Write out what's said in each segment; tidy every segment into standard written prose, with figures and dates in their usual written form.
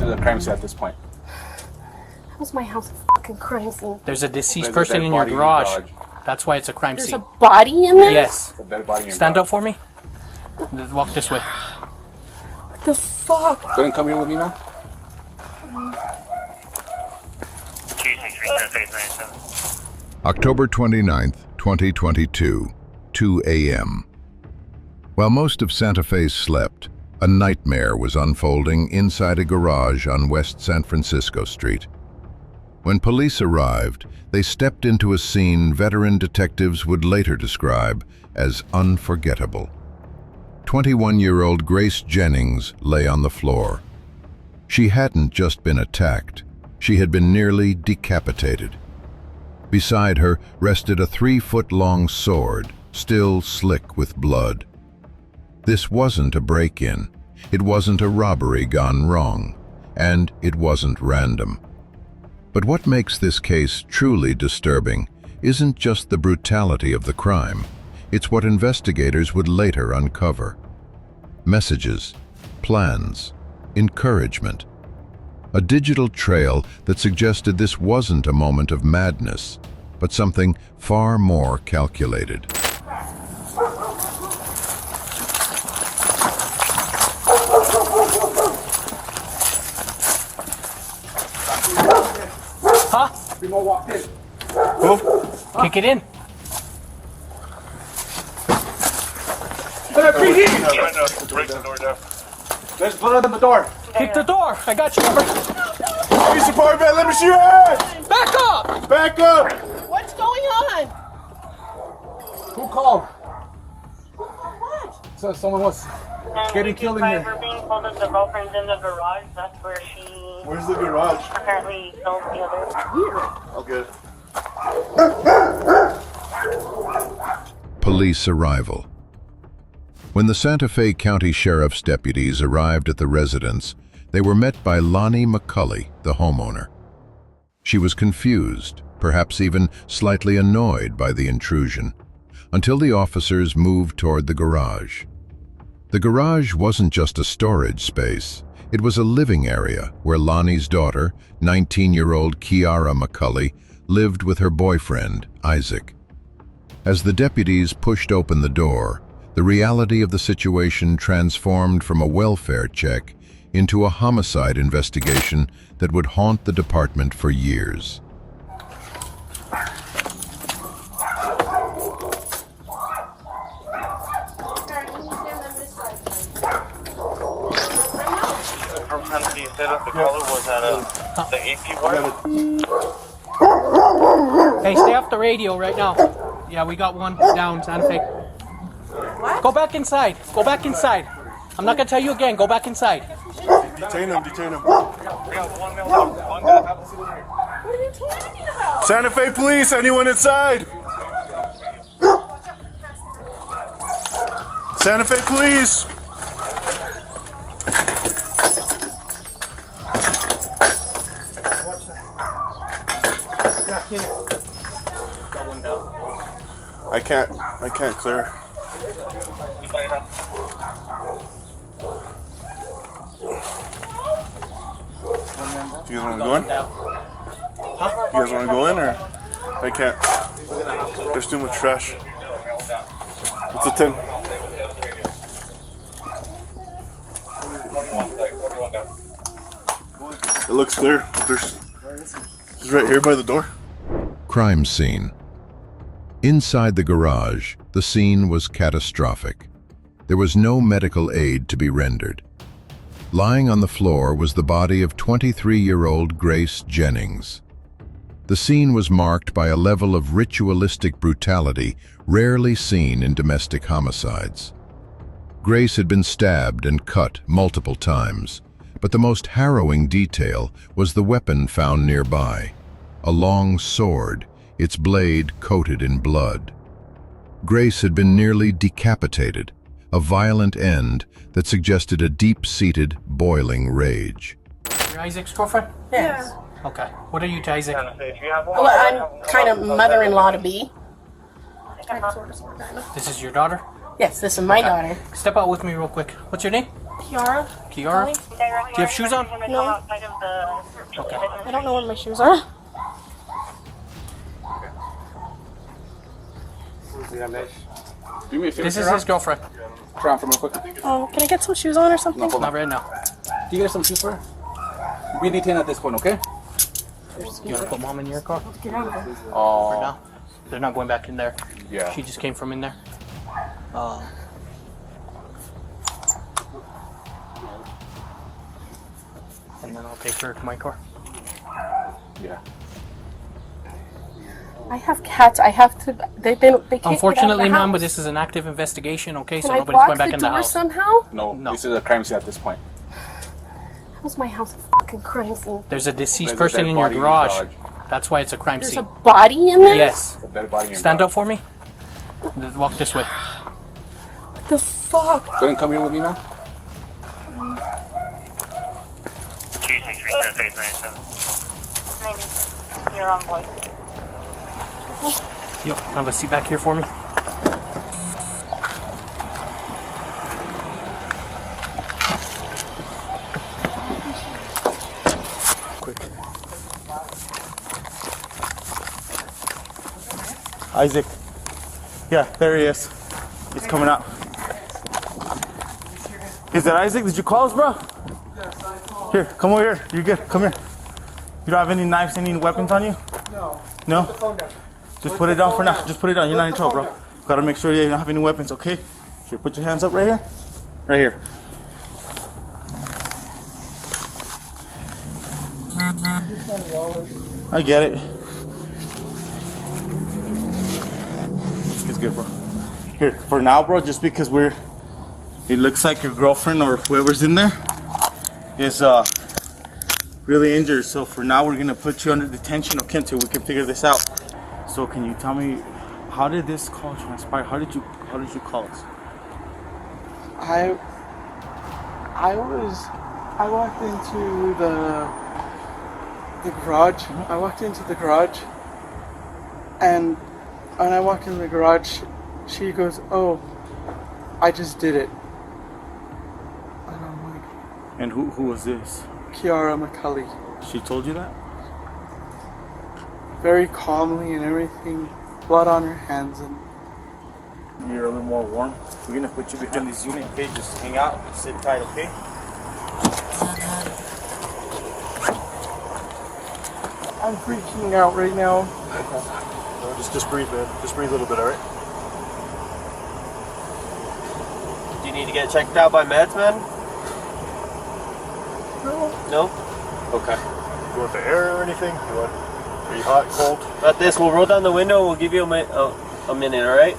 to the crime scene at this point? How's my house a fucking crime scene? There's a deceased person in your garage. That's why it's a crime scene. There's a body in there? Yes. A dead body in your Stand garage. up for me. Walk this way. What the fuck? Go ahead and come here with me now. October 29th, 2022, 2 a.m. While most of Santa Fe slept, a nightmare was unfolding inside a garage on West San Francisco Street. When police arrived, they stepped into a scene veteran detectives would later describe as unforgettable. 21-year-old Grace Jennings lay on the floor. She hadn't just been attacked, she had been nearly decapitated. Beside her rested a 3-foot-long sword, still slick with blood. This wasn't a break-in, it wasn't a robbery gone wrong, and it wasn't random. But what makes this case truly disturbing isn't just the brutality of the crime, it's what investigators would later uncover. Messages, plans, encouragement. A digital trail that suggested this wasn't a moment of madness, but something far more calculated. Huh? Move. Kick it in. Break the door down. There's blood on the door. Kick the door. I got you covered. Police department, let me see your hands. Back up. Back up. What's going on? Who called? What? So someone was getting killed in here. We're being told that the girlfriend's in the garage. That's where she Where's the garage? apparently killed the other. Okay. Police arrival. When the Santa Fe County Sheriff's deputies arrived at the residence, they were met by Lonnie McCulley, the homeowner. She was confused, perhaps even slightly annoyed by the intrusion, until the officers moved toward the garage. The garage wasn't just a storage space, it was a living area where Lonnie's daughter, 19-year-old Kiara McCulley, lived with her boyfriend, Isaac. As the deputies pushed open the door, the reality of the situation transformed from a welfare check into a homicide investigation that would haunt the department for years. You said that the color was at the AP wire? Hey, stay off the radio right now. Yeah, we got one down, Santa Fe. What? Go back inside. Go back inside. I'm not gonna tell you again. Go back inside. Detain him, detain him. What are you talking about? Santa Fe police, anyone inside? Santa Fe police. I can't clear. You guys want to go in? Huh? You guys want to go in or? I can't. There's too much trash. It's a 10. It looks clear. It's right here by the door. Crime scene. Inside the garage, the scene was catastrophic. There was no medical aid to be rendered. Lying on the floor was the body of 23-year-old Grace Jennings. The scene was marked by a level of ritualistic brutality rarely seen in domestic homicides. Grace had been stabbed and cut multiple times, but the most harrowing detail was the weapon found nearby, a long sword, its blade coated in blood. Grace had been nearly decapitated, a violent end that suggested a deep-seated, boiling rage. You're Isaac's girlfriend? Yes. Okay. What are you to Isaac? Well, I'm kind of mother-in-law to be. This is your daughter? Yes, this is my daughter. Step out with me real quick. What's your name? Kiara? Kiara, do you have shoes on? No. Okay. I don't know where my shoes are. Do me a favor. This is his girlfriend. Try on for real quick. Oh, can I get some shoes on or something? Not right now. Do you get some shoes for her? We detain at this point, okay? You want to put mom in your car? Get out of here. For now. They're not going back in there. Yeah. She just came from in there. And then I'll take her to my car. Yeah. I have cats. I have to. They can't Unfortunately, get out ma'am, of the but house. this is an active investigation, okay? So Can I nobody's block going back the in the door house. somehow? No, No. this is a crime scene at this point. How's my house a fucking crime scene? There's a deceased There's a person dead in your body in your garage. garage. That's why it's a crime There's a scene. body in there? Yes. A dead body in your Stand garage. up for me. Walk this way. What the fuck? Go ahead and come here with me now. You're on board. Yo, have a seat back here for me. Quick. Isaac. Yeah, there he is. He's coming out. Is that Isaac? Did you call us, bro? Here, come over here. You're good. Come here. You don't have any knives, any weapons on you? No. No? Just put it down for now. Just put it down. You're not in trouble, bro. Gotta make sure you don't have any weapons, okay? Here, put your hands up right here. Right here. I get it. It's good, bro. Here, for now, bro, just because it looks like your girlfriend or whoever's in there is really injured. So for now, we're gonna put you under detention, okay, until we can figure this out. So can you tell me, how did this call transpire? How did you call us? I walked into the garage. I walked into the garage, and when I walked in the garage, she goes, "Oh, I just did it." And I'm like, And who was this? Kiara McCulley, She told you that? very calmly and everything, blood on her hands, and You're a little more warm. We're gonna put you behind this unit, okay? Just hang out, sit tight, okay? I'm freaking out right now. No, just breathe, man. Just breathe a little bit, all right? Do you need to get checked out by meds, man? No? Okay. You want the air or anything? Are you hot, cold? Got this. We'll roll down the window and we'll give you a minute, alright?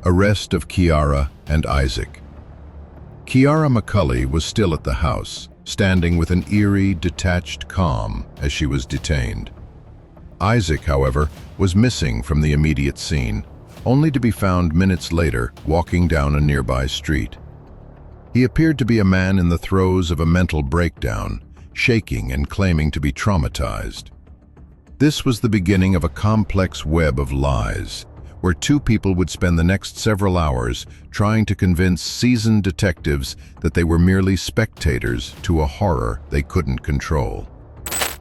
Arrest of Kiara and Isaac. Kiara McCulley was still at the house, standing with an eerie, detached calm as she was detained. Isaac, however, was missing from the immediate scene, only to be found minutes later walking down a nearby street. He appeared to be a man in the throes of a mental breakdown, shaking and claiming to be traumatized. This was the beginning of a complex web of lies, where two people would spend the next several hours trying to convince seasoned detectives that they were merely spectators to a horror they couldn't control.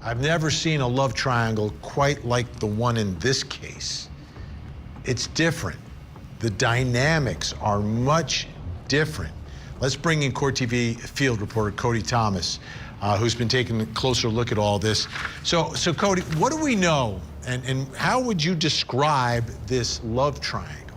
I've never seen a love triangle quite like the one in this case. It's different. The dynamics are much different. Let's bring in Court TV field reporter Cody Thomas, who's been taking a closer look at all this. So Cody, what do we know, and how would you describe this love triangle?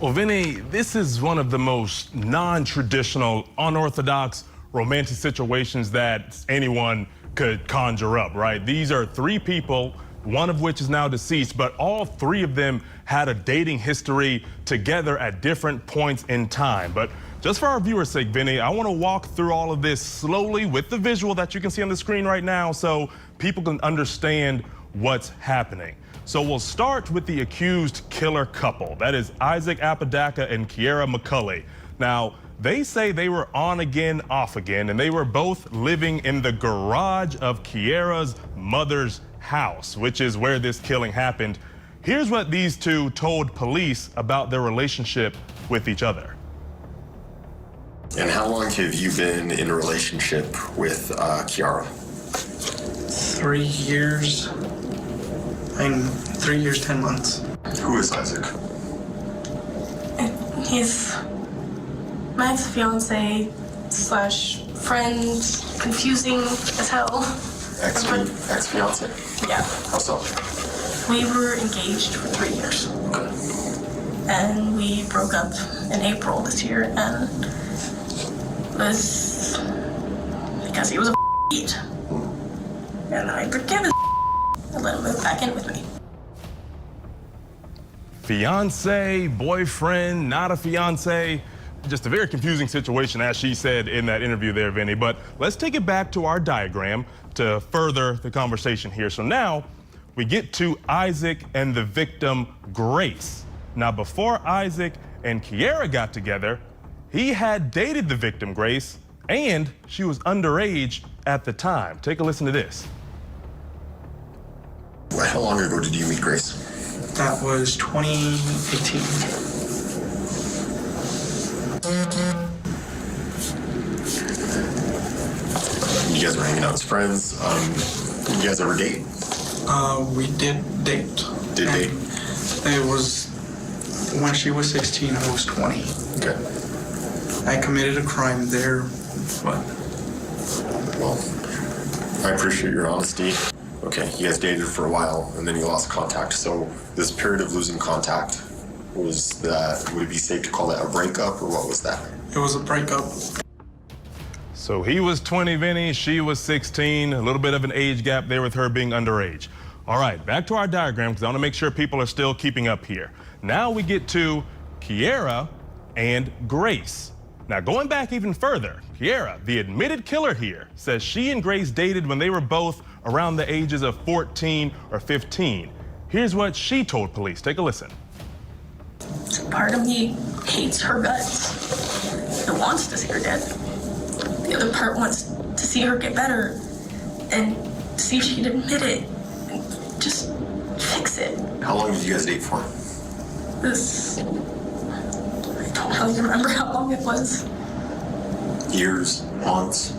Well, Vinny, this is one of the most non-traditional, unorthodox romantic situations that anyone could conjure up, right? These are three people, one of which is now deceased, but all three of them had a dating history together at different points in time. But just for our viewers' sake, Vinny, I want to walk through all of this slowly with the visual that you can see on the screen right now so people can understand what's happening. So we'll start with the accused killer couple. That is Isaac Apodaca and Kiara McCulley. Now, they say they were on again, off again, and they were both living in the garage of Kiara's mother's house, which is where this killing happened. Here's what these two told police about their relationship with each other. And how long have you been in a relationship with Kiara? 3 years. 3 years, 10 months. Who is Isaac? He's my ex-fiance slash friend, confusing as hell. Ex-fiance? Yeah. How so? We were engaged for 3 years. Okay. And we broke up in April this year, and it was because he was a beat. And I forgave his and let him move back in with me. Fiance, boyfriend, not a fiance. Just a very confusing situation, as she said in that interview there, Vinny. But let's take it back to our diagram to further the conversation here. So now we get to Isaac and the victim, Grace. Now, before Isaac and Kiara got together, he had dated the victim, Grace, and she was underage at the time. Take a listen to this. How long ago did you meet Grace? That was 2018. You guys were hanging out as friends. Did you guys ever date? We did date. Did date? It was when she was 16, I was 20. Okay. I committed a crime there, but... Well, I appreciate your honesty. Okay, you guys dated for a while, and then you lost contact. So this period of losing contact, would it be safe to call that a breakup, or what was that? It was a breakup. So he was 20, Vinny, she was 16, a little bit of an age gap there with her being underage. All right, back to our diagram, because I want to make sure people are still keeping up here. Now we get to Kiara and Grace. Now, going back even further, Kiara, the admitted killer here, says she and Grace dated when they were both around the ages of 14 or 15. Here's what she told police. Take a listen. Part of me hates her guts. It wants to see her dead. The other part wants to see her get better and see if she'd admit it and just fix it. How long did you guys date for? I don't really remember how long it was. Years? Months?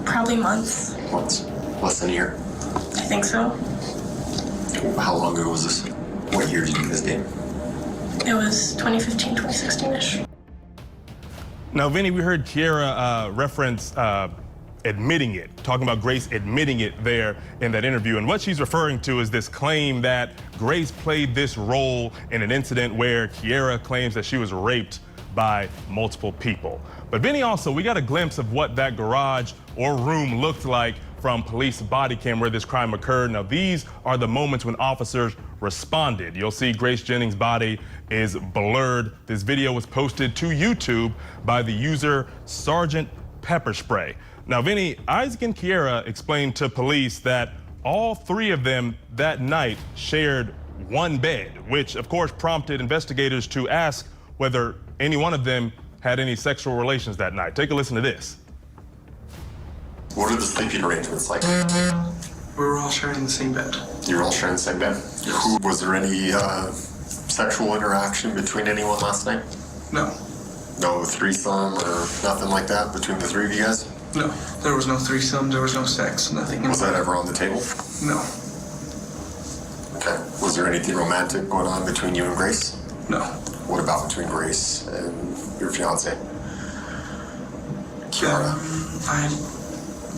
Probably months. Months? Less than a year? I think so. How long ago was this? What year did you guys date? It was 2015, 2016-ish. Now, Vinny, we heard Kiara reference admitting it, talking about Grace admitting it there in that interview. And what she's referring to is this claim that Grace played this role in an incident where Kiara claims that she was raped by multiple people. But Vinny, also, we got a glimpse of what that garage or room looked like from police body cam where this crime occurred. Now, these are the moments when officers responded. You'll see Grace Jennings' body is blurred. This video was posted to YouTube by the user Sergeant Pepper Spray. Now, Vinny, Isaac and Kiara explained to police that all three of them that night shared one bed, which of course prompted investigators to ask whether any one of them had any sexual relations that night. Take a listen to this. What are the sleeping arrangements like? We were all sharing the same bed. You were all sharing the same bed? Yes. Was there any sexual interaction between anyone last night? No. No threesome or nothing like that between the three of you guys? No. There was no threesome, there was no sex, nothing. Was that ever on the table? No. Okay. Was there anything romantic going on between you and Grace? No. What about between Grace and your fiance? Kiara?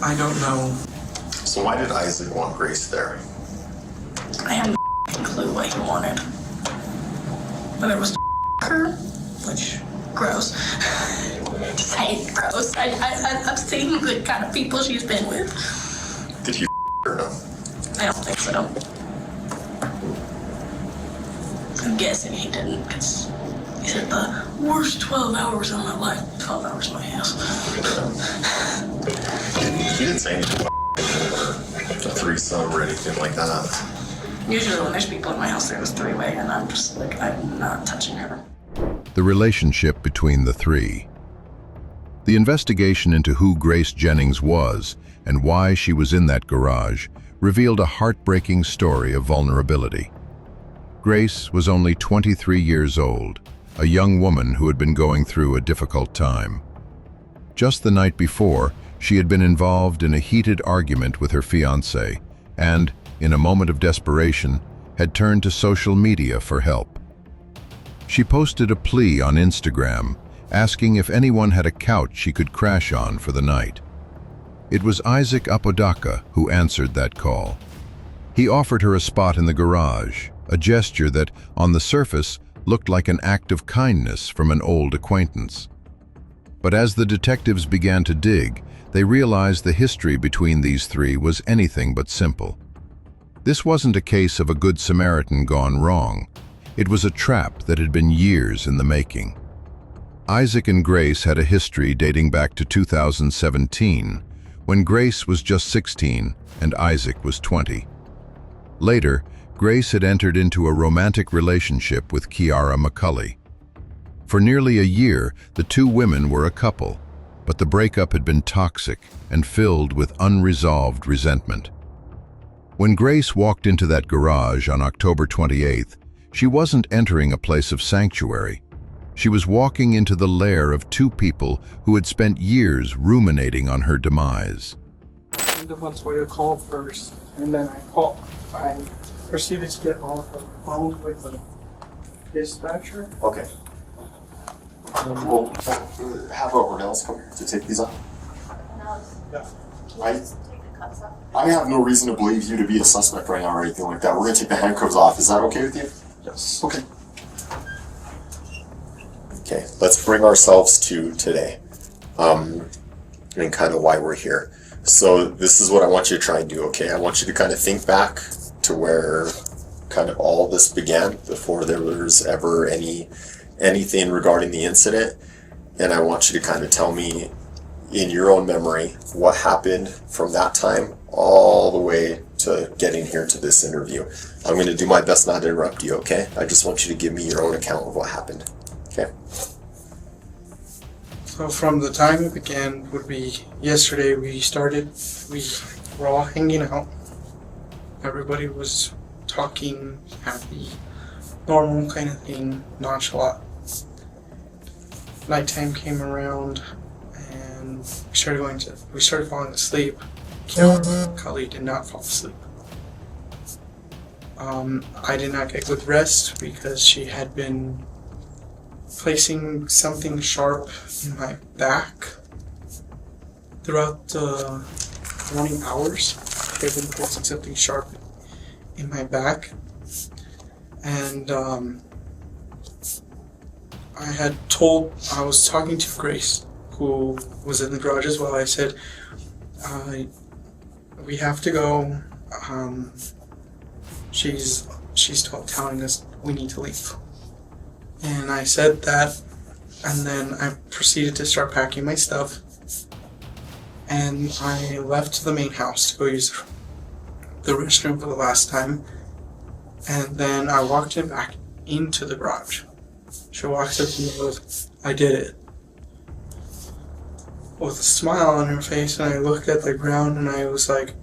I don't know. So why did Isaac want Grace there? I had no clue what he wanted. Whether it was her, which, gross. Just hate gross. I've seen the kind of people she's been with. Did he her no? I don't think so. I'm guessing he didn't, because he said the worst 12 hours of my life. 12 hours in my house. He didn't say anything about a threesome or anything like that. Usually when there's people in my house, there's three-way, and I'm just like, I'm not touching her. The relationship between the three. The investigation into who Grace Jennings was and why she was in that garage revealed a heartbreaking story of vulnerability. Grace was only 23 years old, a young woman who had been going through a difficult time. Just the night before, she had been involved in a heated argument with her fiancé and, in a moment of desperation, had turned to social media for help. She posted a plea on Instagram, asking if anyone had a couch she could crash on for the night. It was Isaac Apodaca who answered that call. He offered her a spot in the garage, a gesture that, on the surface, looked like an act of kindness from an old acquaintance. But as the detectives began to dig, they realized the history between these three was anything but simple. This wasn't a case of a good Samaritan gone wrong. It was a trap that had been years in the making. Isaac and Grace had a history dating back to 2017, when Grace was just 16 and Isaac was 20. Later, Grace had entered into a romantic relationship with Kiara McCulley. For nearly a year, the two women were a couple, but the breakup had been toxic and filled with unresolved resentment. When Grace walked into that garage on October 28th, she wasn't entering a place of sanctuary. She was walking into the lair of two people who had spent years ruminating on her demise. I'm the one to call first, and then I proceeded to get on the phone with the dispatcher. Okay. We'll have Ornells come here to take these off. I have no reason to believe you to be a suspect right now or anything like that. We're going to take the handcuffs off. Is that okay with you? Yes. Okay. Okay, let's bring ourselves to today, and kind of why we're here. So this is what I want you to try and do, okay? I want you to kind of think back to where kind of all this began before there was ever anything regarding the incident, and I want you to kind of tell me in your own memory what happened from that time all the way to getting here to this interview. I'm going to do my best not to interrupt you, okay? I just want you to give me your own account of what happened, okay? So from the time it began would be yesterday. We were all hanging out. Everybody was talking, happy, normal kind of thing, nonchalant. Nighttime came around and we started falling asleep. Kali did not fall asleep. I did not get good rest because she had been placing something sharp in my back throughout the morning hours. She had been placing something sharp in my back, and I was talking to Grace, who was in the garage as well. I said, we have to go. She's telling us we need to leave. And I said that, and then I proceeded to start packing my stuff. And I left to the main house to go use the restroom for the last time. And then I walked in back into the garage. She walks up to me and goes, "I did it," with a smile on her face, and I looked at the ground and I was like,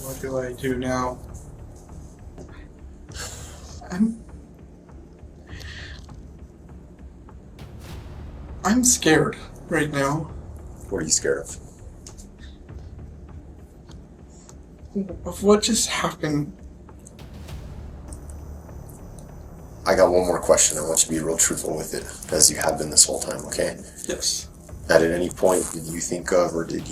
what do I do now? I'm scared right now. What are you scared of? Of what just happened. I got one more question. I want you to be real truthful with it, as you have been this whole time, okay? Yes. At any point did you think of, or did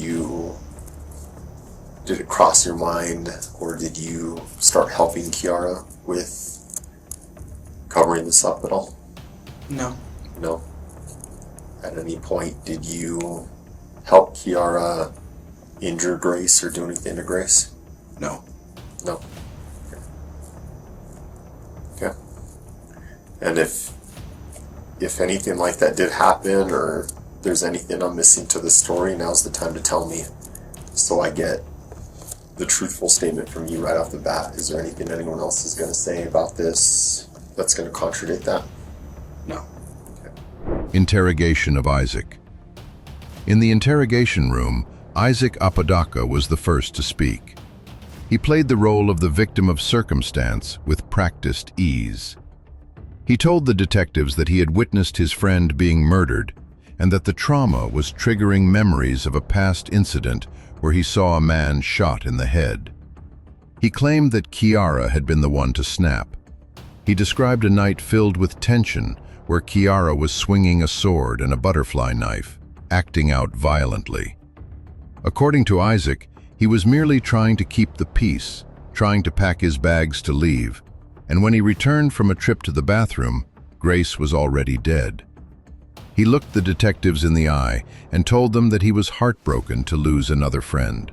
it cross your mind, or did you start helping Kiara with covering this up at all? No. No? At any point did you help Kiara injure Grace or do anything to Grace? No. No. Okay. And if anything like that did happen, or there's anything I'm missing to the story, now's the time to tell me, so I get the truthful statement from you right off the bat. Is there anything anyone else is going to say about this that's going to contradict that? No. Interrogation of Isaac. In the interrogation room, Isaac Apodaca was the first to speak. He played the role of the victim of circumstance with practiced ease. He told the detectives that he had witnessed his friend being murdered and that the trauma was triggering memories of a past incident where he saw a man shot in the head. He claimed that Kiara had been the one to snap. He described a night filled with tension where Kiara was swinging a sword and a butterfly knife, acting out violently. According to Isaac, he was merely trying to keep the peace, trying to pack his bags to leave, and when he returned from a trip to the bathroom, Grace was already dead. He looked the detectives in the eye and told them that he was heartbroken to lose another friend.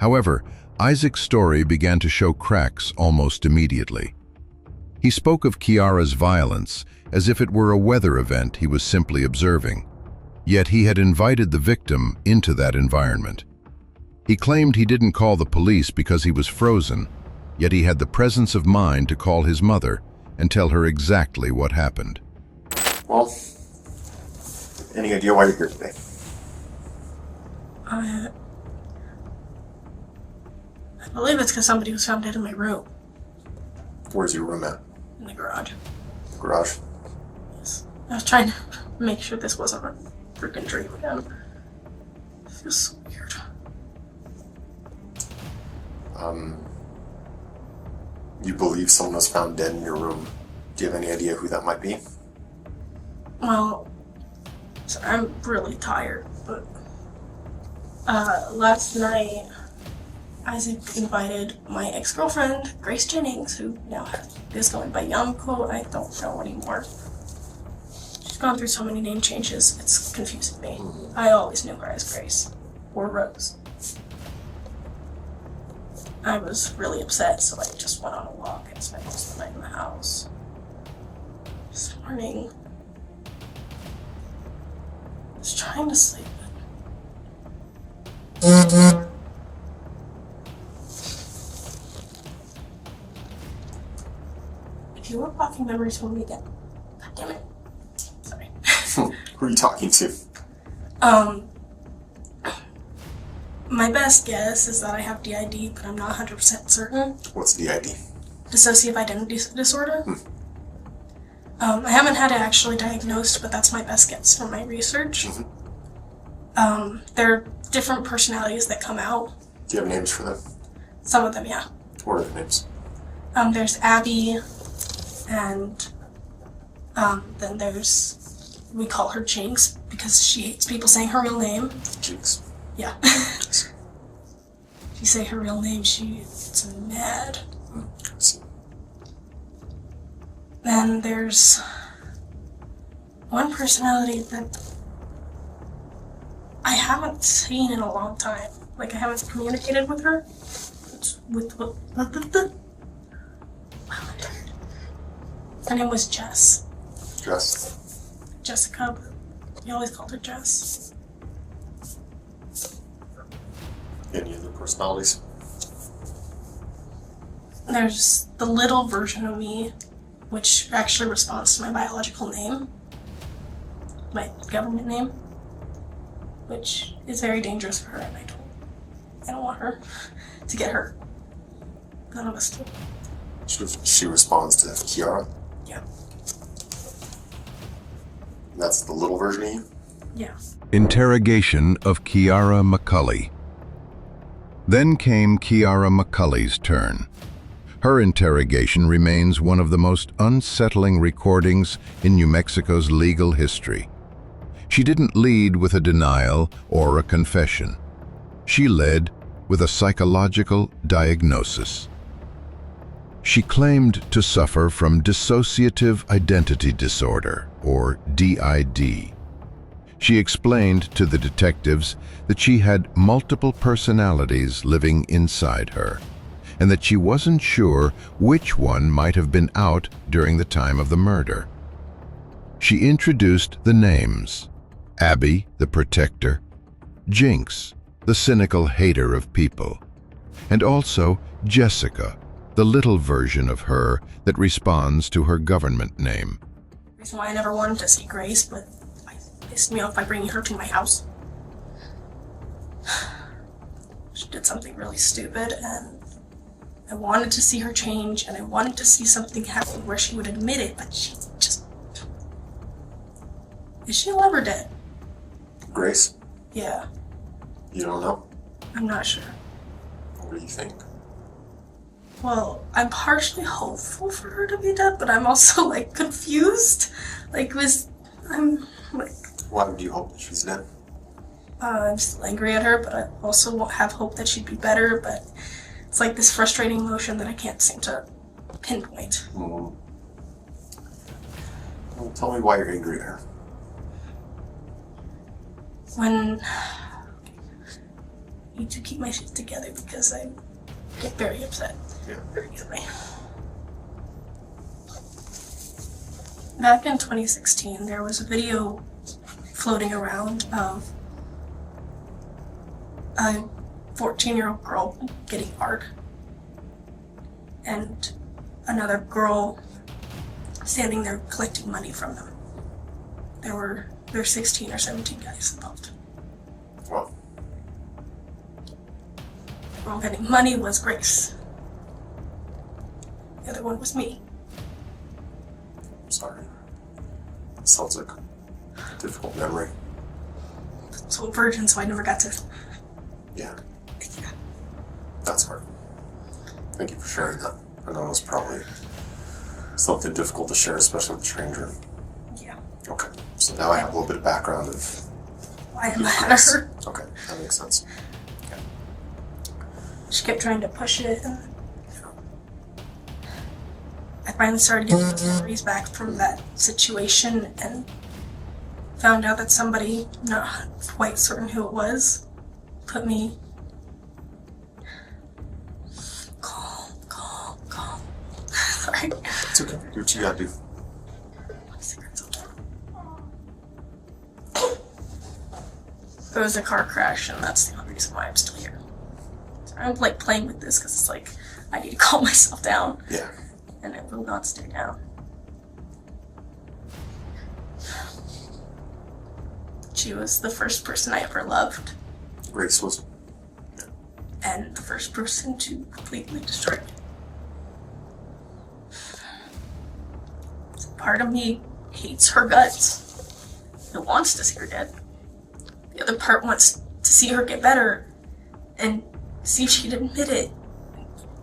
However, Isaac's story began to show cracks almost immediately. He spoke of Kiara's violence as if it were a weather event he was simply observing, yet he had invited the victim into that environment. He claimed he didn't call the police because he was frozen, yet he had the presence of mind to call his mother and tell her exactly what happened. Well, any idea why you're here today? I believe it's because somebody was found dead in my room. Where's your room at? In the garage. Garage? Yes. I was trying to make sure this wasn't a freaking dream again. It feels so weird. You believe someone was found dead in your room. Do you have any idea who that might be? Well, so I'm really tired, but last night Isaac invited my ex-girlfriend, Grace Jennings, who now is going by Yamko, I don't know anymore. She's gone through so many name changes, it's confusing me. I always knew her as Grace, or Rose. I was really upset, so I just went on a walk and spent most of the night in the house. This morning, I was trying to sleep. If you were blocking memories from me again, God damn it. Sorry. Who are you talking to? My best guess is that I have DID, but I'm not 100% certain. What's DID? Dissociative identity disorder. I haven't had it actually diagnosed, but that's my best guess from my research. There are different personalities that come out. Do you have names for them? Some of them, yeah. What are the names? There's Abby, and then there's, we call her Jinx because she hates people saying her real name. Jinx. Yeah. If you say her real name, she gets mad. Then there's one personality that I haven't seen in a long time. Like, I haven't communicated with her. It's with wow, I'm tired. Her name was Jess. Jess. Jessica, but we always called her Jess. Any other personalities? There's the little version of me, which actually responds to my biological name, my government name, which is very dangerous for her, and I don't want her to get hurt. None of us do. She responds to Kiara? Yeah. That's the little version of you? Yeah. Interrogation of Kiara McCulley. Then came Kiara McCulley's turn. Her interrogation remains one of the most unsettling recordings in New Mexico's legal history. She didn't lead with a denial or a confession. She led with a psychological diagnosis. She claimed to suffer from dissociative identity disorder, or DID. She explained to the detectives that she had multiple personalities living inside her, and that she wasn't sure which one might have been out during the time of the murder. She introduced the names: Abby, the protector; Jinx, the cynical hater of people; and also Jessica, the little version of her that responds to her government name. The reason why I never wanted to see Grace, but it pissed me off by bringing her to my house. she did something really stupid, and I wanted to see her change, and I wanted to see something happen where she would admit it, but she just... Is she alive or dead? Grace? Yeah, You don't know? I'm not sure. What do you think? Well, I'm partially hopeful for her to be dead, but I'm also, like, confused. I'm, like... Why would you hope that she's dead? I'm still angry at her, but I also have hope that she'd be better, but it's like this frustrating emotion that I can't seem to pinpoint. Well, tell me why you're angry at her. When... I need to keep my shit together because I get very upset very easily. Back in 2016, there was a video floating around of a 14-year-old girl getting art and another girl standing there collecting money from them. There were 16 or 17 guys involved. Well, The girl getting money was Grace. The other one was me. sorry. Sounds like a difficult memory. So a virgin, so I never got to... Yeah, Yeah. that's hard. Thank you for sharing that. I know it's probably something difficult to share, especially with a stranger. Yeah. Okay, so now I have a little bit of background of... Why am I mad at her? Okay, that makes sense. She kept trying to push it, and I finally started getting the memories back from that situation and found out that somebody, not quite certain who it was, put me... Calm. Sorry. It's okay. Do what you gotta do. There was a car crash, and that's the only reason why I'm still here. So I'm like playing with this because it's like I need to calm myself down. Yeah. And it will not stay down. She was the first person I ever loved, Grace was... and the first person to completely destroy me. Part of me hates her guts. It wants to see her dead. The other part wants to see her get better and see if she'd admit it.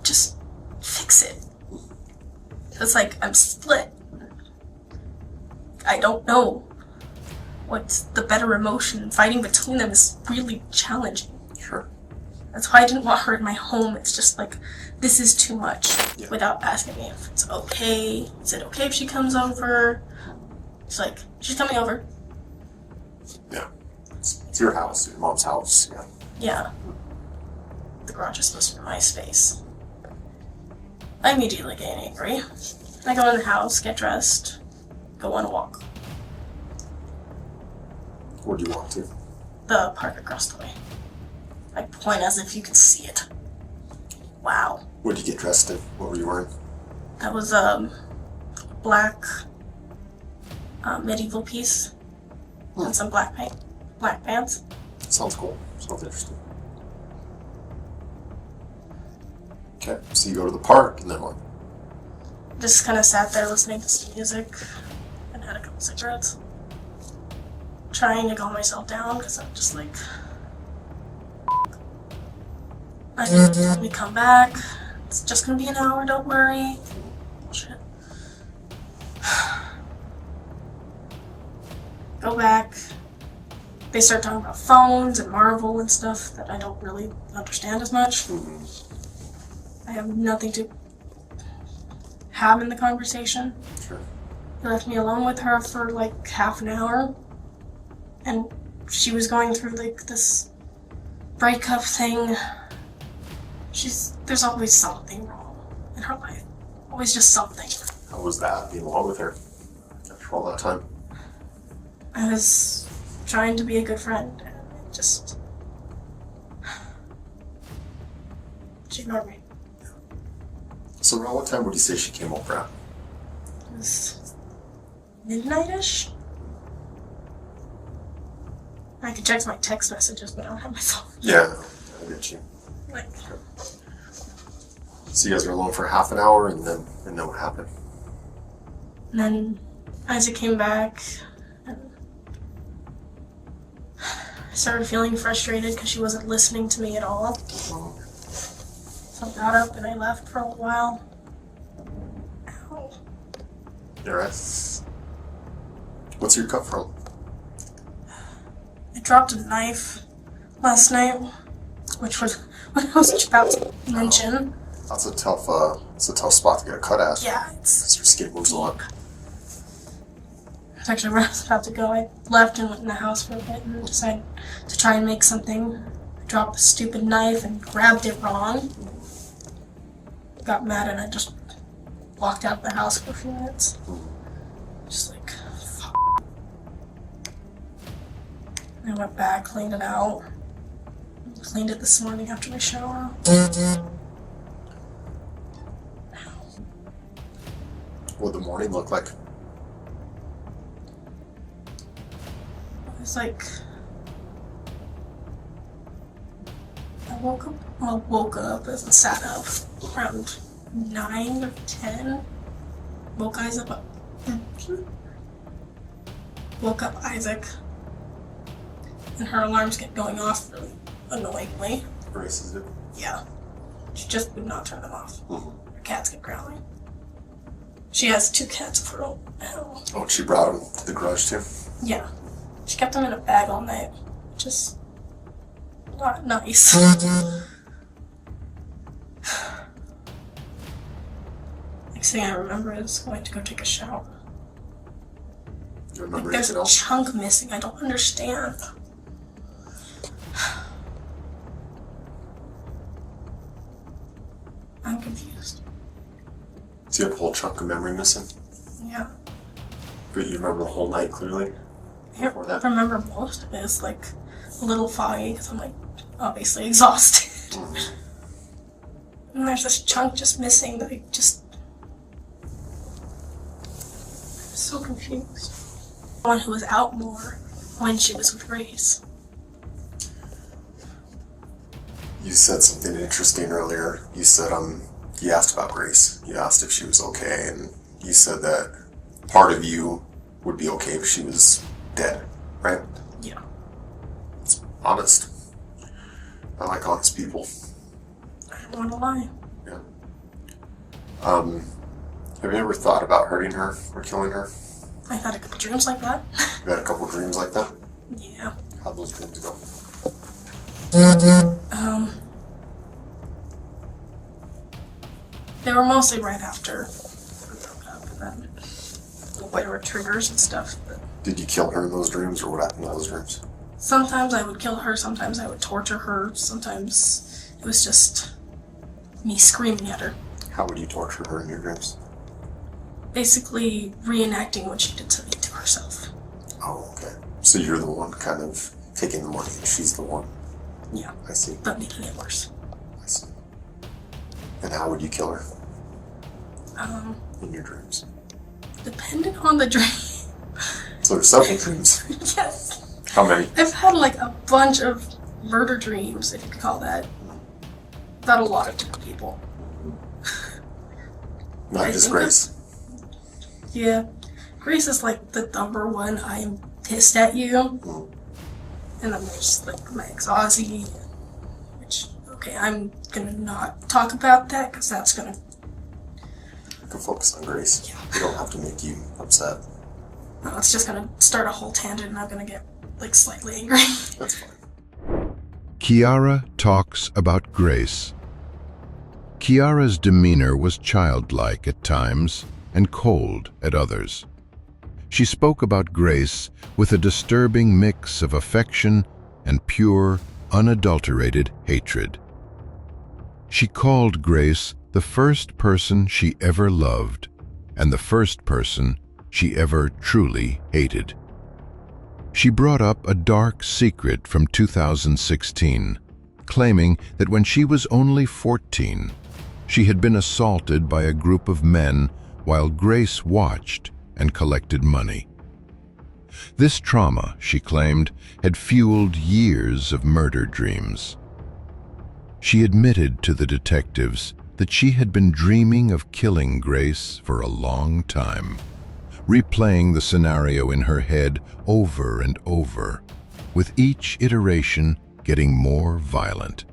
Just fix it. It's like I'm split. I don't know what's the better emotion. Fighting between them is really challenging. Sure. That's why I didn't want her in my home. It's just like, this is too much. Yeah. Without asking me if it's okay. Is it okay if she comes over? It's like, she's coming over. Yeah. It's your house, your mom's house. Yeah. Yeah. The garage is supposed to be my space. I immediately get angry. I go in the house, get dressed, go on a walk. Where do you walk to? The park across the way. I point as if you could see it. Wow. What did you get dressed in? What were you wearing? That was black medieval piece and some black pants. Sounds cool. Sounds interesting. Okay, so you go to the park, and then what? Just kind of sat there listening to some music and had a couple cigarettes. Trying to calm myself down because I'm just like... I just let me come back. It's just gonna be an hour, don't worry. Bullshit. Go back. They start talking about phones and Marvel and stuff that I don't really understand as much. I have nothing to have in the conversation. Sure. He left me alone with her for like half an hour. And she was going through like this breakup thing. There's always something wrong in her life. Always just something. How was that, being alone with her after all that time? I was trying to be a good friend, and it just... She ignored me. So around what time would you say she came over at? It was midnight-ish? I could check my text messages, but I don't have my phone. Yeah, I get you. Like, So you guys were alone for half an hour, and then what happened? and then Isaac came back, and I started feeling frustrated because she wasn't listening to me at all. So I got up and I left for a while. Ow. You alright? What's your cut from? I dropped a knife last night, which was what I was about to mention. That's a tough spot to get a cut at. Yeah, it's Your skin moves a lot. It's actually where I was about to go. I left and went in the house for a bit and decided to try and make something. I dropped the stupid knife and grabbed it wrong. Got mad and I just walked out of the house for a few minutes. Just like, fuck. I went back, cleaned it out. Cleaned it this morning after my shower. What'd the morning look like? It was like, I woke up and sat up around 9 or 10. Woke Isaac up. Woke up Isaac. And her alarms kept going off really annoyingly. Grace's did? Yeah. She just would not turn them off. Mm-hmm. Her cats kept growling. She has 2 cats of her own. Oh, she brought them to the garage too? Yeah. She kept them in a bag all night. Just not nice. Next thing I remember is going to go take a shower. You remember There's anything a else? chunk missing. I don't understand. I'm confused. So you have a whole chunk of memory missing? Yeah. But you remember the whole night clearly? I don't remember most of it. It's like a little foggy because I'm like obviously exhausted. Mm-hmm. And there's this chunk just missing that I just... I'm so confused. One who was out more when she was with Grace. You said something interesting earlier. You said, you asked about Grace. You asked if she was okay, and you said that part of you would be okay if she was dead, right? Yeah. It's honest. I like honest people. I don't want to lie. Yeah. Have you ever thought about hurting her or killing her? I've had a couple dreams like that. You had a couple dreams like that? Yeah. How'd those dreams go? They were mostly right after we broke up, and then there were triggers and stuff. But Did you kill her in those dreams, or what happened in those dreams? sometimes I would kill her, sometimes I would torture her, sometimes it was just me screaming at her. How would you torture her in your dreams? Basically reenacting what she did to me to herself. Oh, okay. So you're the one kind of taking the money, and she's the one. Yeah. I see. But making it worse. I see. And how would you kill her in your dreams? Depending on the dream. So there's several dreams. Yes. How many? I've had like a bunch of murder dreams, if you could call that. About a lot of different people. Not I just think Grace. Yeah. Grace is like the number one, I am pissed at you. And then there's like my ex Ozzy, which, okay, I'm gonna not talk about that because that's gonna... You can focus on Grace. Yeah. We don't have to make you upset. No, it's just gonna start a whole tangent and I'm gonna get like slightly angry. That's fine. Kiara talks about Grace. Kiara's demeanor was childlike at times and cold at others. She spoke about Grace with a disturbing mix of affection and pure, unadulterated hatred. She called Grace the first person she ever loved and the first person she ever truly hated. She brought up a dark secret from 2016, claiming that when she was only 14, she had been assaulted by a group of men while Grace watched and collected money. This trauma, she claimed, had fueled years of murder dreams. She admitted to the detectives that she had been dreaming of killing Grace for a long time, replaying the scenario in her head over and over, with each iteration getting more violent.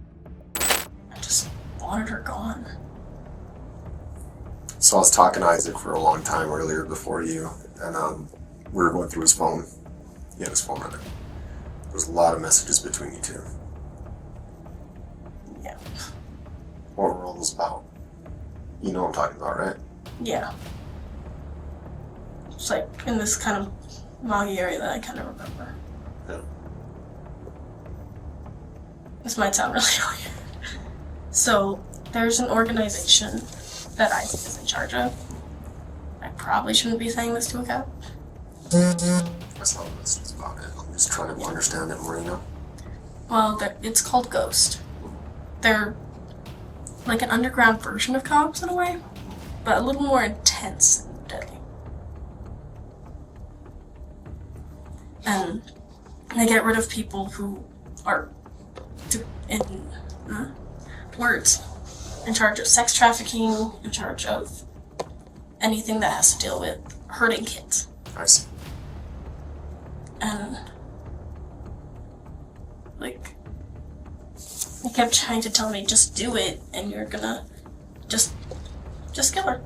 I just wanted her gone. So I was talking to Isaac for a long time earlier before you, and we were going through his phone. He had his phone on it. There was a lot of messages between you two. Yeah. What were all those about? You know what I'm talking about, right? Yeah. It's like in this kind of foggy area that I kind of remember. Yeah. This might sound really weird. So, there's an organization that Isaac is in charge of. I probably shouldn't be saying this to a cop. That's not what this is about. I'm just trying to understand it more, you know? Well, it's called Ghost. They're like an underground version of cops in a way, but a little more intense and deadly. And they get rid of people who are in charge of sex trafficking, in charge of anything that has to deal with hurting kids. I see. And like, he kept trying to tell me, just do it, and you're gonna just kill her.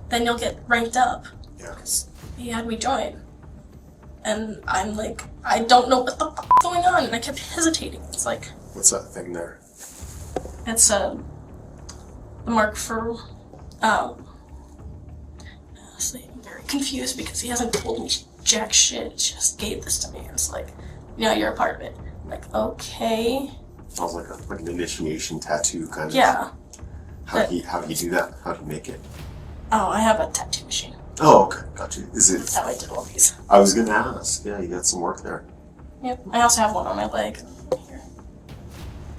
Then you'll get ranked up. Yeah. Because he had me join. And I'm like, I don't know what the f*** is going on, and I kept hesitating. It's like, What's that thing there? it's the mark for, honestly, I'm very confused because he hasn't told me jack shit. He just gave this to me, and it's like, you're a part of it. I'm like, okay. Sounds like an initiation tattoo kind of. Yeah. How do you do that? How do you make it? Oh, I have a tattoo machine. Oh, okay, got you. Is That's it? how I did all these. I was gonna ask. Yeah, you got some work there. Yep. I also have one on my leg. Here.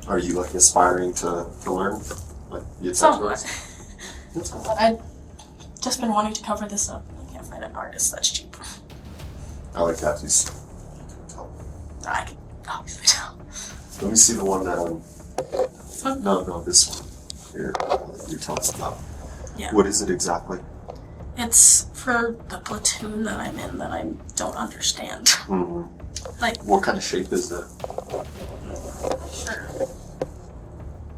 Are you like aspiring to learn? Like be a Somewhat. tattooist? But I've just been wanting to cover this up, and I can't find an artist that's cheap. I like tattoos. You can tell. I can obviously tell. Let me see the one that No, this one. Here, you're telling us about. Yeah. What is it exactly? It's for the platoon that I'm in that I don't understand. Mm-hmm. Like, What kind of shape is it? sure.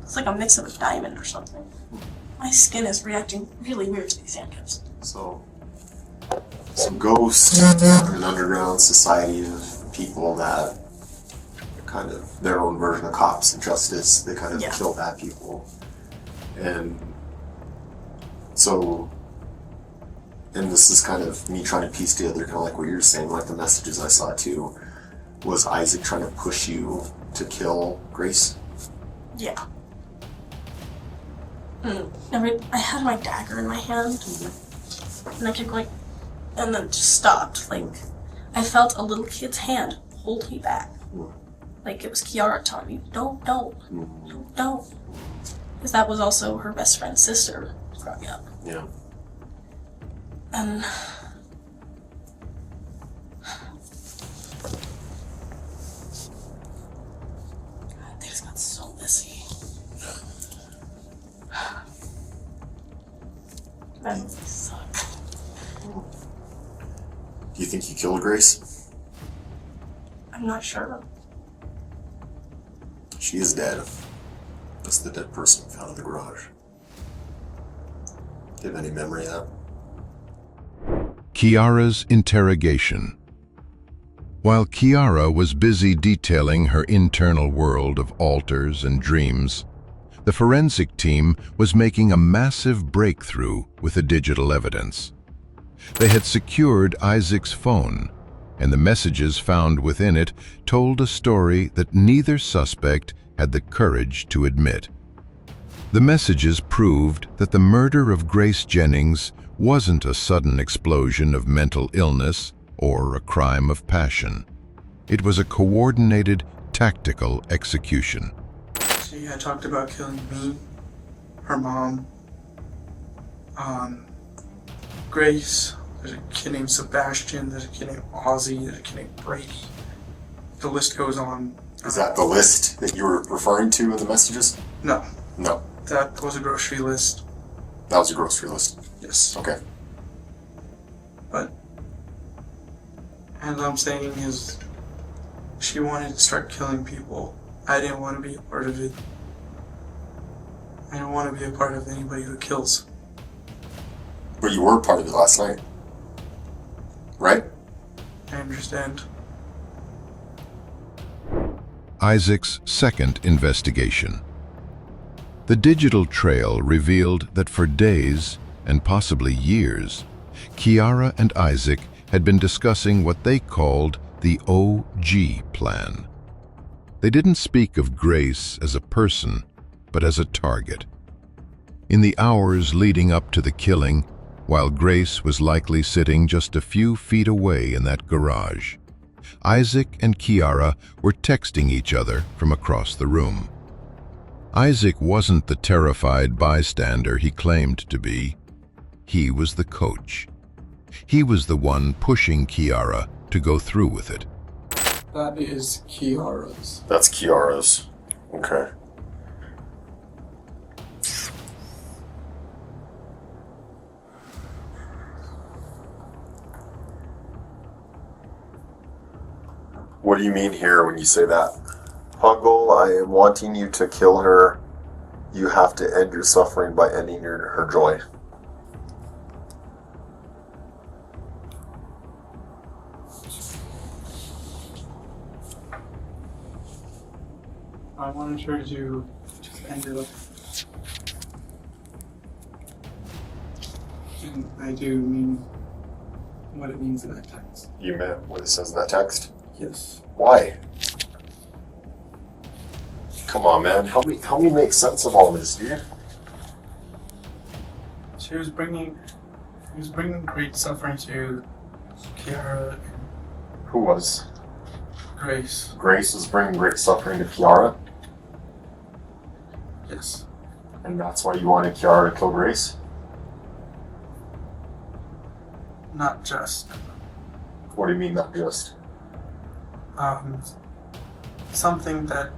It's like a mix of a diamond or something. My skin is reacting really weird to these handcuffs. So, some ghosts, an underground society of people that kind of their own version of cops and justice. They kind of kill bad people. And so, and this is kind of me trying to piece together kind of like what you're saying, like the messages I saw too. Was Isaac trying to push you to kill Grace? Yeah. I had my dagger in my hand, and I kept going, and then just stopped. Like, I felt a little kid's hand hold me back. Like it was Kiara telling me, don't. Because that was also her best friend's sister growing up. Yeah. And things got so messy. That really sucked. Do you think you killed Grace? I'm not sure. She is dead. That's the dead person found in the garage. Do you have any memory of that? Kiara's interrogation. While Kiara was busy detailing her internal world of alters and dreams, the forensic team was making a massive breakthrough with the digital evidence. They had secured Isaac's phone, and the messages found within it told a story that neither suspect had the courage to admit. The messages proved that the murder of Grace Jennings wasn't a sudden explosion of mental illness or a crime of passion. It was a coordinated, tactical execution. She had talked about killing me, her mom, Grace, there's a kid named Sebastian, there's a kid named Ozzy, there's a kid named Brady. The list goes on. Is that the list that you were referring to in the messages? No, No, that was a grocery list. that was a grocery list. Yes. Okay. But, as I'm saying is, she wanted to start killing people. I didn't want to be a part of it. I don't want to be a part of anybody who kills. But you were part of it last night, right? I understand. Isaac's second investigation. The digital trail revealed that for days, and possibly years, Kiara and Isaac had been discussing what they called the OG plan. They didn't speak of Grace as a person, but as a target. In the hours leading up to the killing, while Grace was likely sitting just a few feet away in that garage, Isaac and Kiara were texting each other from across the room. Isaac wasn't the terrified bystander he claimed to be. He was the coach. He was the one pushing Kiara to go through with it. That is Kiara's. That's Kiara's. Okay. What do you mean here when you say that? Puggle, I am wanting you to kill her. You have to end your suffering by ending her joy. I wanted her to just end it up. And I do mean what it means in that text. You meant what it says in that text? Yes. Why? Come on, man. Help me make sense of all this, dude. She was bringing great suffering to Kiara and Who was? Grace. Grace was bringing great suffering to Kiara, Yes. and that's why you wanted Kiara to kill Grace? Not just. What do you mean, not just? Something that,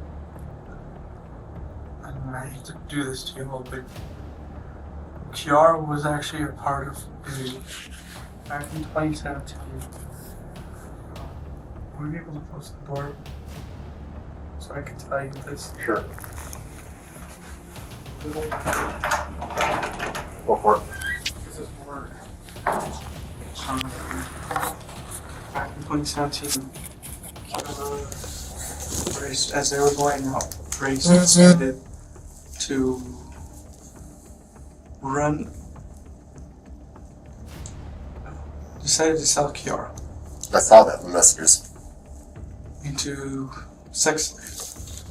I don't know, I hate to do this to you all, but Kiara was actually a part of the, back in 2017, were you able to close the door so I could tell you this? Sure. Go for it. This is more, back in 2017, Grace, as they were going out, Grace decided to decided to sell Kiara I saw that in the messages. into sex slaves.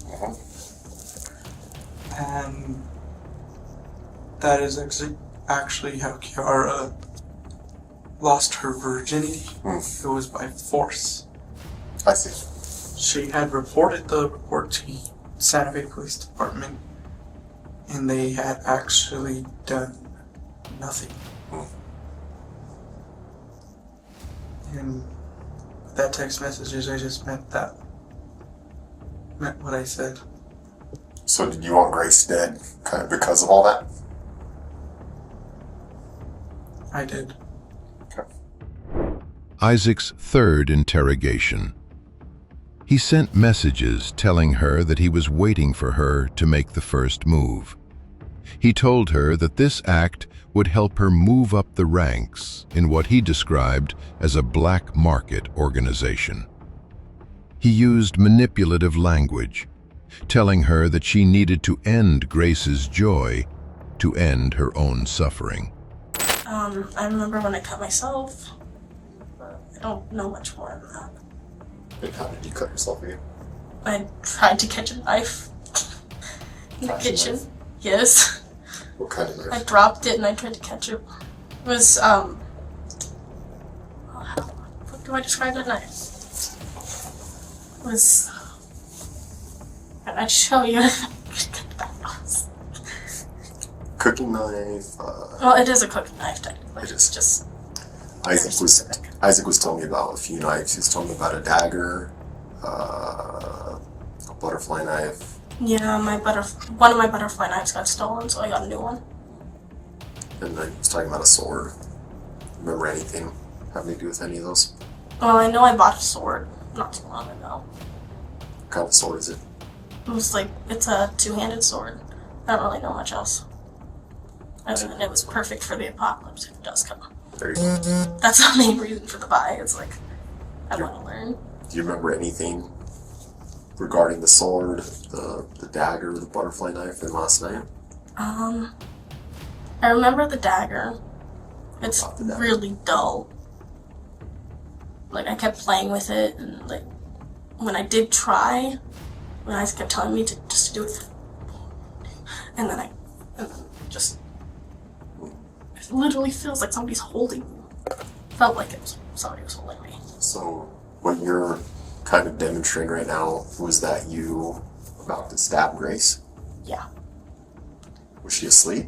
And that is actually how Kiara lost her virginity. It was by force. I see. She had reported the report to Santa Fe Police Department, and they had actually done nothing. And that text messages, I just meant what I said. So did you want Grace dead kind of because of all that? I did. Okay. Isaac's third interrogation. He sent messages telling her that he was waiting for her to make the first move. He told her that this act would help her move up the ranks in what he described as a black market organization. He used manipulative language, telling her that she needed to end Grace's joy to end her own suffering. I remember when I cut myself, but I don't know much more than that. And how did you cut yourself again? I tried to catch a knife in the Catch a kitchen. knife? Yes. What kind of I knife? dropped it and I tried to catch it. It was, how do I describe the knife? It was, I'd show you. Cooking knife. Well, it is a cooking knife, technically. It is. It's just, Isaac was telling me about a few knives. He was telling me about a dagger, butterfly knife. Yeah, one of my butterfly knives got stolen, so I got a new one. And then he was talking about a sword. Remember anything having to do with any of those? Well, I know I bought a sword not too long ago. What kind of sword is it? It's a two-handed sword. I don't really know much else. Other than it was perfect for the apocalypse if it does come. There you go. That's the main reason for the buy. It's like, I want to learn. Do you remember anything regarding the sword, the dagger, the butterfly knife from last night? I remember the dagger. It's really dull. Like, I kept playing with it, and like, when I did try, my eyes kept telling me to just do it. And then it literally feels like somebody's holding me. Felt like somebody was holding me. So, what you're kind of demonstrating right now was that you about to stab Grace? Yeah. Was she asleep?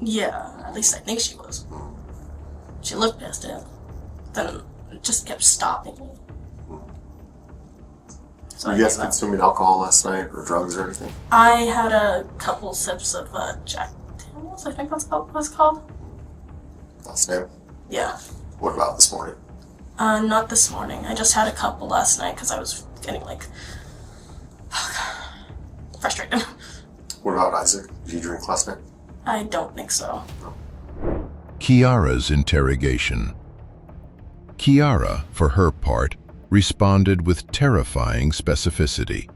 Yeah, at least I think she was. She looked pissed off. Then it just kept stopping me. So Were you guys consuming alcohol last night, or drugs or anything? I had a couple sips of Jack Daniels, I think that's what it's called. Last night? Yeah. What about this morning? Not this morning. I just had a couple last night because I was getting, frustrated. What about Isaac? Did you drink last night? I don't think so. Kiara's interrogation. Kiara, for her part, responded with terrifying specificity.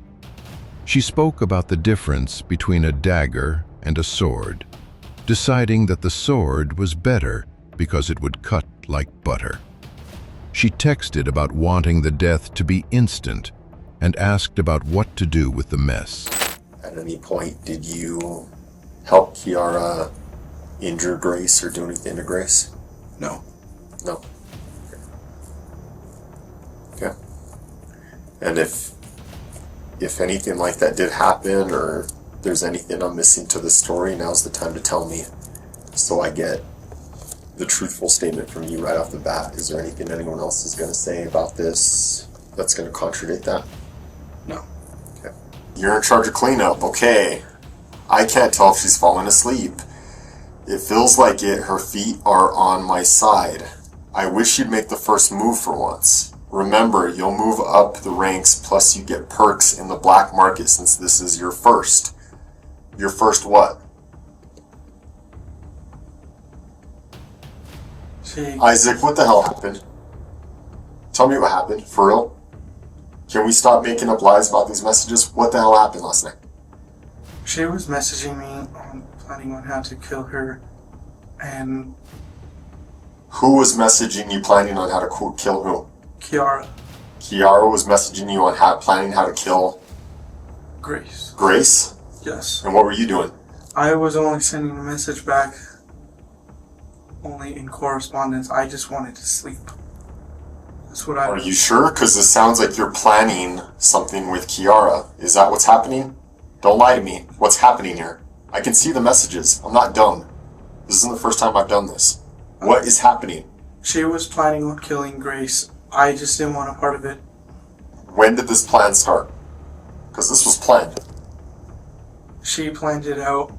She spoke about the difference between a dagger and a sword, deciding that the sword was better because it would cut like butter. She texted about wanting the death to be instant and asked about what to do with the mess. At any point, did you help Kiara injure Grace or do anything to Grace? No. No. Okay. And if anything like that did happen, or there's anything I'm missing to the story, now's the time to tell me, so I get the truthful statement from you right off the bat. Is there anything anyone else is going to say about this that's going to contradict that? No. Okay. You're in charge of cleanup. Okay. I can't tell if she's falling asleep. It feels like it. Her feet are on my side. I wish you'd make the first move for once. Remember, you'll move up the ranks, plus you get perks in the black market since this is your first. Your first what? Isaac, what the hell happened? Tell me what happened, for real. Can we stop making up lies about these messages? What the hell happened last night? She was messaging me planning on how to kill her, and... Who was messaging you planning on how to kill who? Kiara. Kiara was messaging you on planning how to kill... Grace. Grace? Yes. And what were you doing? I was only sending a message back, only in correspondence. I just wanted to sleep. That's what I... Are you sure? Because this sounds like you're planning something with Kiara. Is that what's happening? Don't lie to me. What's happening here? I can see the messages. I'm not dumb. This isn't the first time I've done this. What is happening? She was planning on killing Grace. I just didn't want a part of it. When did this plan start? Because this was planned. She planned it out.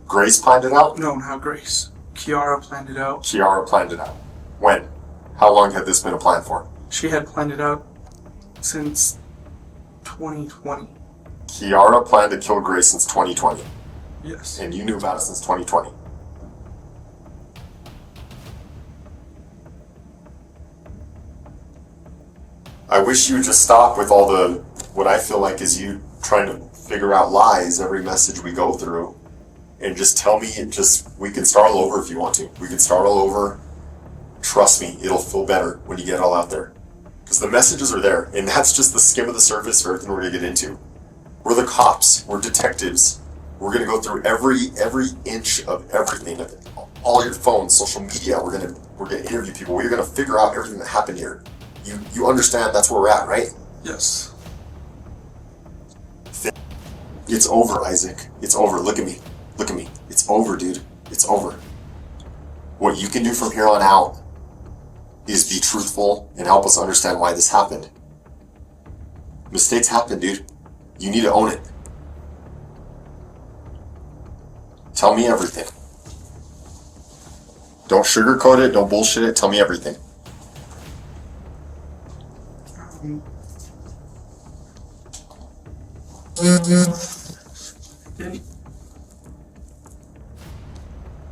Grace planned it out? No, not Grace. Kiara planned it out. Kiara planned it out. When? How long had this been a plan for? She had planned it out since 2020. Kiara planned to kill Grace since 2020. Yes. And you knew about it since 2020. I wish you would just stop with all the, what I feel like is you trying to figure out lies every message we go through. And just tell me, we can start all over if you want to. We can start all over. Trust me, it'll feel better when you get it all out there. Because the messages are there, and that's just the skim of the surface for everything we're going to get into. We're the cops. We're detectives. We're going to go through every inch of everything. All your phones, social media. We're going to interview people. We're going to figure out everything that happened here. You understand that's where we're at, right? Yes. It's over, Isaac. It's over. Look at me. Look at me. It's over, dude. It's over. What you can do from here on out is be truthful and help us understand why this happened. Mistakes happen, dude. You need to own it. Tell me everything. Don't sugarcoat it, don't bullshit it, tell me everything. I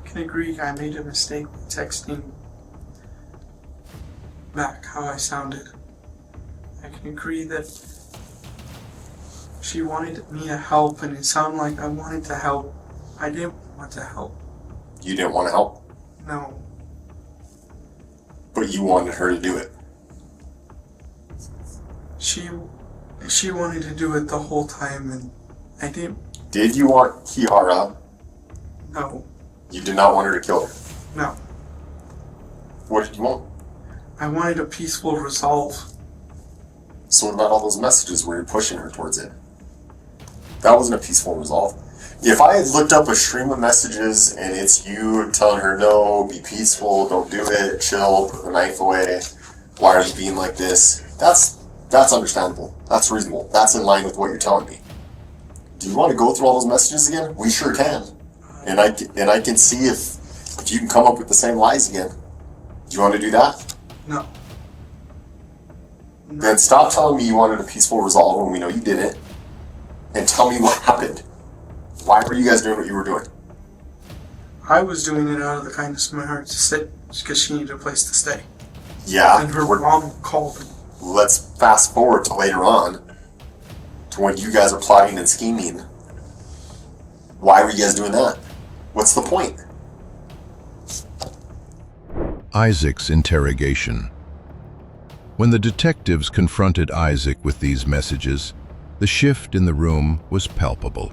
can agree I made a mistake texting back how I sounded. I can agree that she wanted me to help and it sounded like I wanted to help. I didn't want to help. You didn't want to help, No. but you wanted her to do it. She wanted to do it the whole time and I didn't. Did you want Kiara? No. You did not want her to kill her. No. What did you want? I wanted a peaceful resolve. So what about all those messages where you're pushing her towards it? That wasn't a peaceful resolve. If I had looked up a stream of messages and it's you telling her, no, be peaceful, don't do it, chill, put the knife away, why are you being like this? That's understandable. That's reasonable. That's in line with what you're telling me. Do you want to go through all those messages again? We sure can. And I can see if you can come up with the same lies again. Do you want to do that? No. Then stop telling me you wanted a peaceful resolve when we know you didn't. And tell me what happened. Why were you guys doing what you were doing? I was doing it out of the kindness of my heart to stay because she needed a place to stay. Yeah. And her mom called me. Let's fast forward to later on, to when you guys are plotting and scheming. Why were you guys doing that? What's the point? Isaac's interrogation. When the detectives confronted Isaac with these messages, the shift in the room was palpable.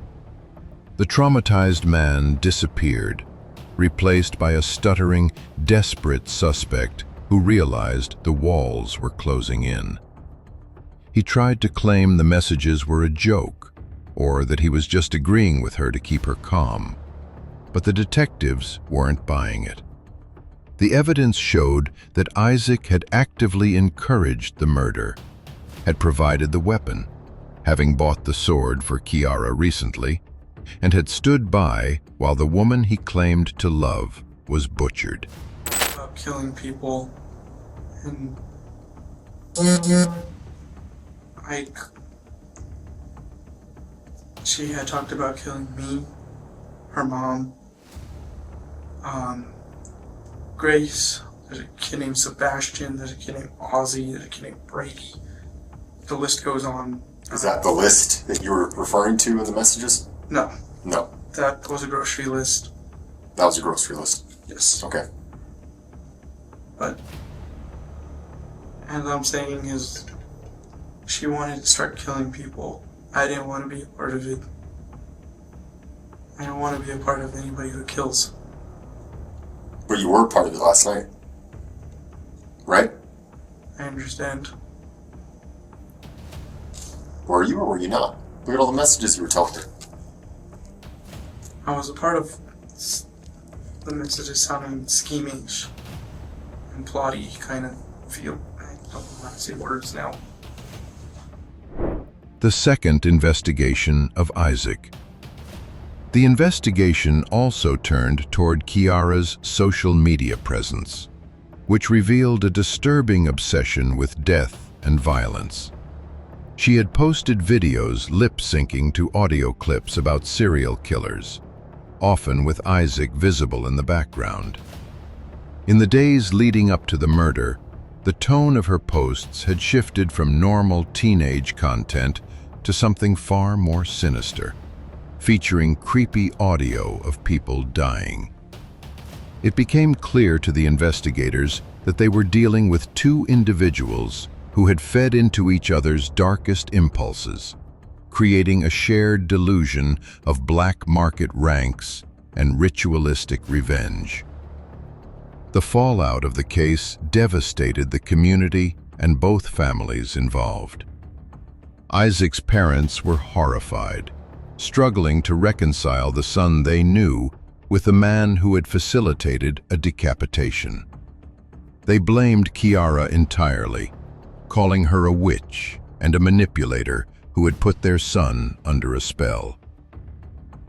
The traumatized man disappeared, replaced by a stuttering, desperate suspect who realized the walls were closing in. He tried to claim the messages were a joke, or that he was just agreeing with her to keep her calm. But the detectives weren't buying it. The evidence showed that Isaac had actively encouraged the murder, had provided the weapon, having bought the sword for Kiara recently, and had stood by while the woman he claimed to love was butchered. About killing people and she had talked about killing me, her mom, Grace, there's a kid named Sebastian, there's a kid named Ozzy, there's a kid named Brady. The list goes on. Is that the list that you were referring to in the messages? No. No. That was a grocery list. That was a grocery list? Yes. Okay. But, and what I'm saying is, she wanted to start killing people. I didn't want to be a part of it. I don't want to be a part of anybody who kills. But you were part of it last night. Right? I understand. Were you or were you not? Look at all the messages you were telling her. I was a part of the messages sounding schemish and plotty kind of feel. I don't know how to say words now. The second investigation of Isaac. The investigation also turned toward Kiara's social media presence, which revealed a disturbing obsession with death and violence. She had posted videos lip-syncing to audio clips about serial killers, often with Isaac visible in the background. In the days leading up to the murder, the tone of her posts had shifted from normal teenage content to something far more sinister, featuring creepy audio of people dying. It became clear to the investigators that they were dealing with two individuals who had fed into each other's darkest impulses, creating a shared delusion of black market ranks and ritualistic revenge. The fallout of the case devastated the community and both families involved. Isaac's parents were horrified, struggling to reconcile the son they knew with the man who had facilitated a decapitation. They blamed Kiara entirely, calling her a witch and a manipulator who had put their son under a spell.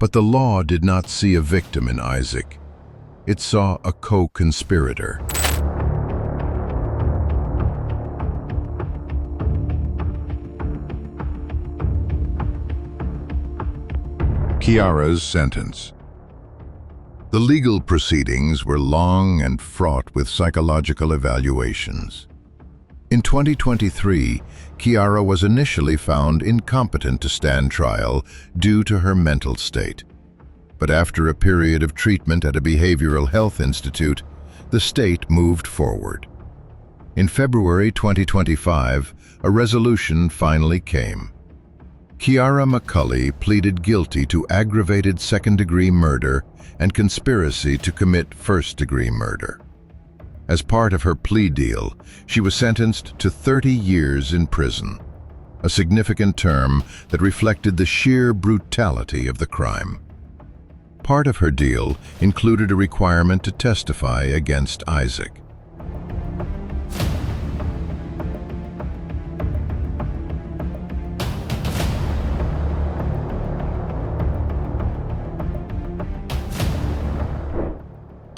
But the law did not see a victim in Isaac. It saw a co-conspirator. Kiara's sentence. The legal proceedings were long and fraught with psychological evaluations. In 2023, Kiara was initially found incompetent to stand trial due to her mental state. But after a period of treatment at a behavioral health institute, the state moved forward. In February 2025, a resolution finally came. Kiara McCulley pleaded guilty to aggravated second-degree murder and conspiracy to commit first-degree murder. As part of her plea deal, she was sentenced to 30 years in prison, a significant term that reflected the sheer brutality of the crime. Part of her deal included a requirement to testify against Isaac.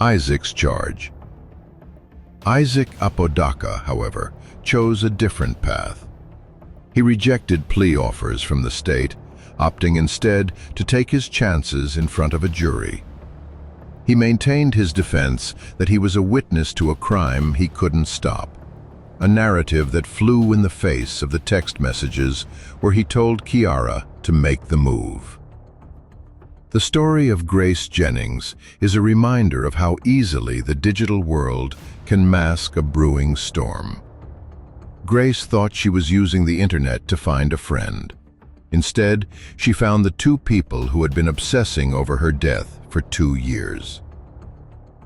Isaac's charge. Isaac Apodaca, however, chose a different path. He rejected plea offers from the state, opting instead to take his chances in front of a jury. He maintained his defense that he was a witness to a crime he couldn't stop, a narrative that flew in the face of the text messages where he told Kiara to make the move. The story of Grace Jennings is a reminder of how easily the digital world can mask a brewing storm. Grace thought she was using the internet to find a friend. Instead, she found the two people who had been obsessing over her death for 2 years.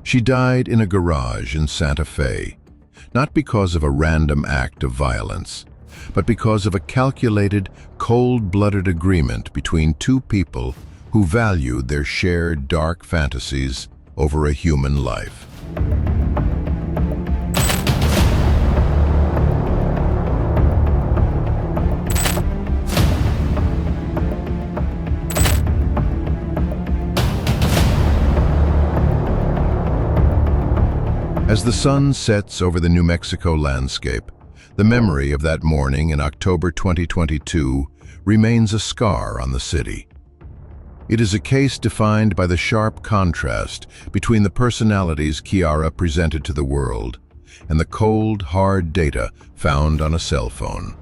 She died in a garage in Santa Fe, not because of a random act of violence, but because of a calculated, cold-blooded agreement between two people who valued their shared dark fantasies over a human life. As the sun sets over the New Mexico landscape, the memory of that morning in October 2022 remains a scar on the city. It is a case defined by the sharp contrast between the personalities Kiara presented to the world and the cold, hard data found on a cell phone.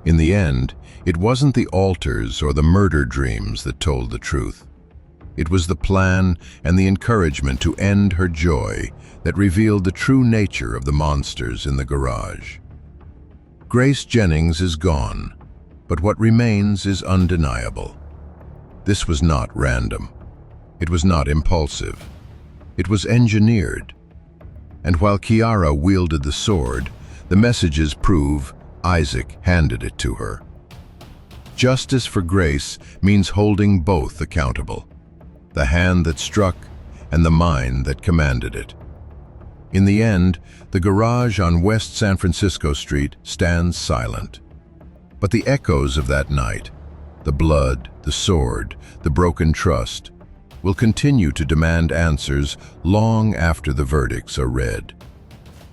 In the end, it wasn't the altars or the murder dreams that told the truth. It was the plan and the encouragement to end her joy that revealed the true nature of the monsters in the garage. Grace Jennings is gone, but what remains is undeniable. This was not random. It was not impulsive. It was engineered. And while Kiara wielded the sword, the messages prove Isaac handed it to her. Justice for Grace means holding both accountable, the hand that struck and the mind that commanded it. In the end, the garage on West San Francisco Street stands silent. But the echoes of that night, the blood, the sword, the broken trust, will continue to demand answers long after the verdicts are read.